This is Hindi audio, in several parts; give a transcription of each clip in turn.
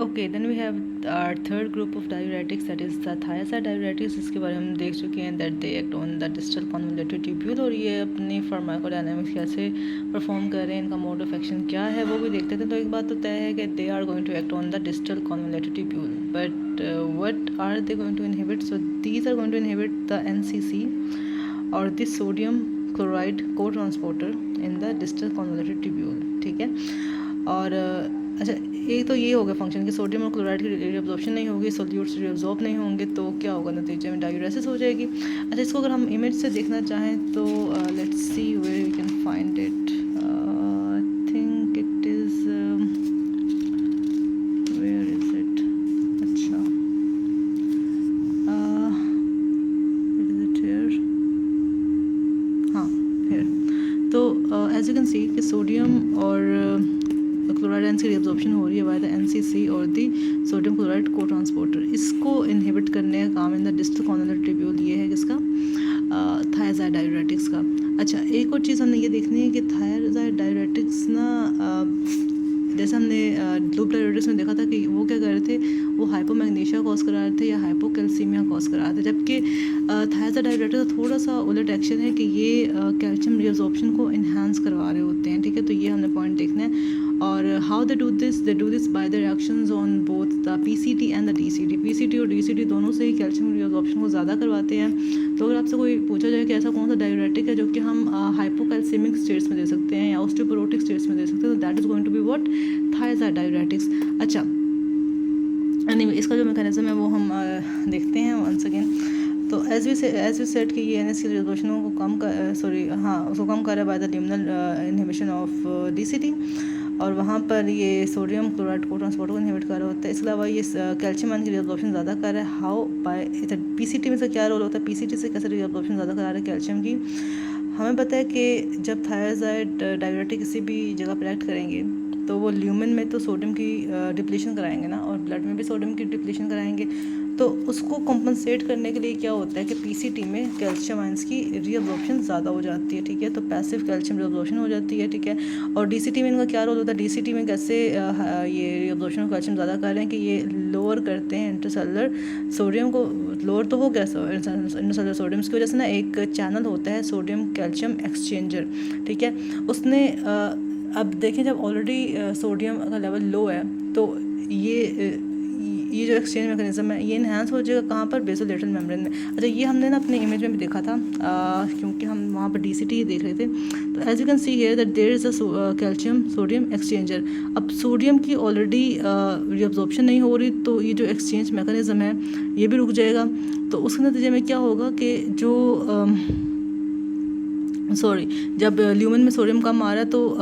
Okay, then we have our third group of diuretics, that is the thyroid diuretics. इसके बारे में हम देख चुके हैं that they act on the distal convoluted tubule, और ये अपनी फार्माकोडायनामिक्स कैसे परफॉर्म कर रहे हैं, इनका मोड ऑफ एक्शन क्या है वो भी देखते थे। तो एक बात तो तय है कि they are going to act on the distal convoluted tubule, but what are they going to inhibit? So these are going to inhibit the NCC और the sodium chloride cotransporter in the distal convoluted tubule, ठीक है। और अच्छा, एक तो ये हो गया फंक्शन कि सोडियम और क्लोराइड की रीअब्जॉर्प्शन नहीं होगी, सोल्यूट्स रीअब्जॉर्ब नहीं होंगे, तो क्या होगा नतीजे में? डायूरेसिस हो जाएगी। अच्छा, इसको अगर हम इमेज से देखना चाहें तो let's see where we can find it. I think it is, where is it? अच्छा, इट इज इट हियर, हाँ हियर। तो एज यू कैन सी कि सोडियम और क्लोराइड आयंस की रीअब्जॉर्प्शन हो रही है बाय द एनसीसी और दी सोडियम क्लोराइड को ट्रांसपोर्टर। इसको इनहिबिट करने का काम इन द डिस्टल कन्वोल्यूटेड ट्यूब्यूल ये है किसका? थायराइड डायूरेटिक्स का। अच्छा, एक और चीज़ हमने ये देखनी है कि थायराइड डायूरेटिक्स ना, जैसे हमने लूप डायूरेटिक्स में देखा था कि वो क्या कर रहे थे, वो हाइपोमैग्नीशिया कॉज करा रहे थे या हाइपोकैल्सीमिया कॉज करा रहे थे, जबकि थायराइड डायूरेटिक्स का थोड़ा सा उलट एक्शन है कि ये कैल्शियम रीअब्जॉर्प्शन को इन्हांस करवा रहे होते हैं, ठीक है। तो ये हमने पॉइंट देखना है। और how they do this by the reactions on both the PCT and the DCT. PCT और डीसीटी दोनों से ही कैल्शियम रीअब्जॉर्प्शन को ज़्यादा करवाते हैं। तो अगर आपसे कोई पूछा जाए कि ऐसा कौन सा डायूरेटिक है जो कि हम हाइपोकैल्सीमिक स्टेट्स में दे सकते हैं या ऑस्टियोपोरोटिक स्टेट्स में दे सकते हैं, तो that is going to be what? Thyroid diuretics. अच्छा, एनीवे इसका जो मैकेनिज्म है वो हम देखते हैं वंस अगेन। तो एज वी सेट कि ये एनएस की रिजोल्यूशनों को कम कर, उसको कम कर रहा है by the luminal inhibition of DCT, और वहाँ पर ये सोडियम क्लोराइड को ट्रांसपोर्टर को इनहिबिट कर रहा होता है। इसके अलावा ये कैल्शियम आयन की रिअब्जॉर्प्शन ज़्यादा कर रहा है। हाउ? बाय पीसीटी में से क्या रोल होता है, पीसीटी से कैसे रिअब्जॉर्प्शन ज़्यादा करा रहा है कैल्शियम की? हमें पता है कि जब थायराइड डायूरेटिक किसी भी जगह पर एक्ट करेंगे तो वो ल्यूमन में तो सोडियम की डिप्लीशन कराएंगे ना, और ब्लड में भी सोडियम की डिप्लीशन कराएंगे। तो उसको कॉम्पनसेट करने के लिए क्या होता है कि पीसीटी में कैल्शियम आयंस की रीअब्जॉर्प्शन ज़्यादा हो जाती है, ठीक है। तो पैसिव कैल्शियम रीअब्जॉर्प्शन हो जाती है, ठीक है। और डीसीटी में इनका क्या रोल होता है? डीसीटी में कैसे ये रीअब्जॉर्प्शन ऑफ कैल्शियम ज़्यादा कर रहे हैं कि ये लोअर करते हैं इंटरसेलुलर सोडियम को। लोअर तो हो गया इंटरसेलुलर सोडियम की वजह से ना, एक चैनल होता है सोडियम कैल्शियम एक्सचेंजर, ठीक है। उसने अब देखें, जब ऑलरेडी सोडियम का लेवल लो है तो ये जो एक्सचेंज मैकेनिज्म है ये इन्हांस हो जाएगा कहाँ पर? बेसोलेटरल मेम्ब्रेन में। अच्छा, ये हमने ना अपने इमेज में भी देखा था, क्योंकि हम वहाँ पर डीसीटी ही देख रहे थे। तो as you can see here that there is a calcium sodium exchanger. अब सोडियम की ऑलरेडी रीअब्जॉर्प्शन नहीं हो रही, तो ये जो एक्सचेंज मैकेनिज्म है ये भी रुक जाएगा। तो उसके नतीजे में क्या होगा कि जो जब ल्यूमन में सोडियम कम आ रहा है तो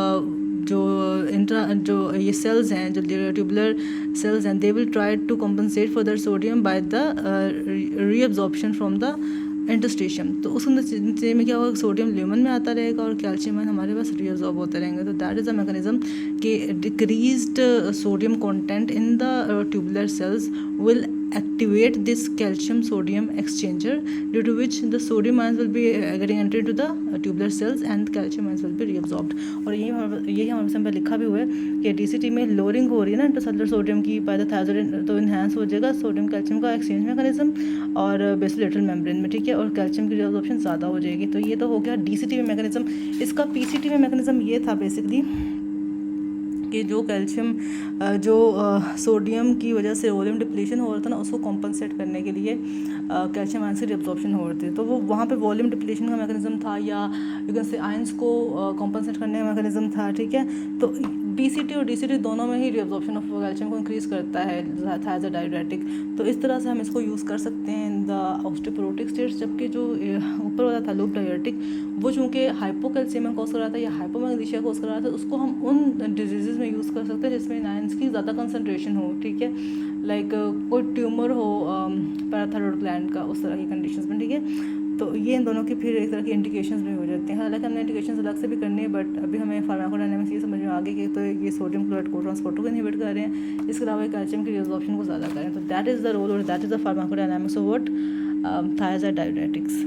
जो ये सेल्स हैं, जो ट्यूबुलर सेल्स हैं, they will try to compensate for the sodium by the reabsorption from the interstitium. तो उस नतीजे में क्या होगा? सोडियम ल्यूमन में आता रहेगा और कैल्शियम हमारे पास रीअब्जॉर्ब होते रहेंगे। तो दैट इज़ द मैकेनिज्म कि decreased sodium content in the tubular cells will activate this calcium sodium exchanger, due to which the sodium ions will be getting entered into the tubular cells and calcium ions will be reabsorbed। और यही हमारे सामने लिखा भी हुआ है कि डीसीटी में लोअरिंग हो रही है ना इंटरसेलुलर सोडियम की बाय द थायराइड, तो इन्हांस हो जाएगा सोडियम कैल्शियम का एक्सचेंज मैकेनिज्म और बेसोलेटरल मेम्ब्रेन में, ठीक है। और कैल्शियम की रिअब्जॉर्प्शन ज़्यादा हो जाएगी। तो ये तो हो गया डीसीटी में मैकेनिज्म। इसका पीसीटी में मैकेनिज्म ये था बेसिकली कि जो कैल्शियम जो सोडियम की वजह से वॉल्यूम डिप्लीशन हो रहा था ना, उसको कॉम्पनसेट करने के लिए कैल्शियम आयंस की रिअब्जॉर्प्शन हो रही थी। तो वो वहाँ पे वॉल्यूम डिप्लीशन का मैकेनिज्म था, या यू कैन से आयंस को कॉम्पनसेट करने का मैकेनिज्म था, ठीक है। तो पीसीटी और डीसीटी दोनों में ही रिअब्जॉर्प्शन ऑफ कैल्शियम को इंक्रीज़ करता है थायराइड डायूरेटिक। तो इस तरह से हम इसको यूज़ कर सकते हैं इन द ऑस्टियोपोरोटिक स्टेट्स। जबकि जो ऊपर वाला था लूप डायूरेटिक, वो चूँकि हाइपोकैल्सीमिया कॉज कर रहा था या हाइपोमैग्नीशिया कॉज कर रहा था, उसको हम उन डिजीज़ में यूज़ कर सकते हैं जिसमें आयंस की ज़्यादा कंसनट्रेशन हो, ठीक है। लाइक कोई ट्यूमर हो पैराथायरॉइड ग्लैंड का, उस तरह की कंडीशंस में, ठीक है। तो ये इन दोनों की फिर एक तरह की इंडिकेशंस भी हो जाती हैं। हालांकि हमने इंडिकेशंस अलग से भी करनी है, बट अभी हमें फार्माकोडायनामिक्स ये समझ में आ गई कि तो ये सोडियम क्लोराइड को ट्रांसपोर्टर को इनहिबिट कर रहे हैं, इसके अलावा कैल्शियम की रिअब्जॉर्प्शन को ज़्यादा कर रहे हैं। तो दैट इज़ द रोल और that is the pharmacodynamics of what? Thyroid diuretics.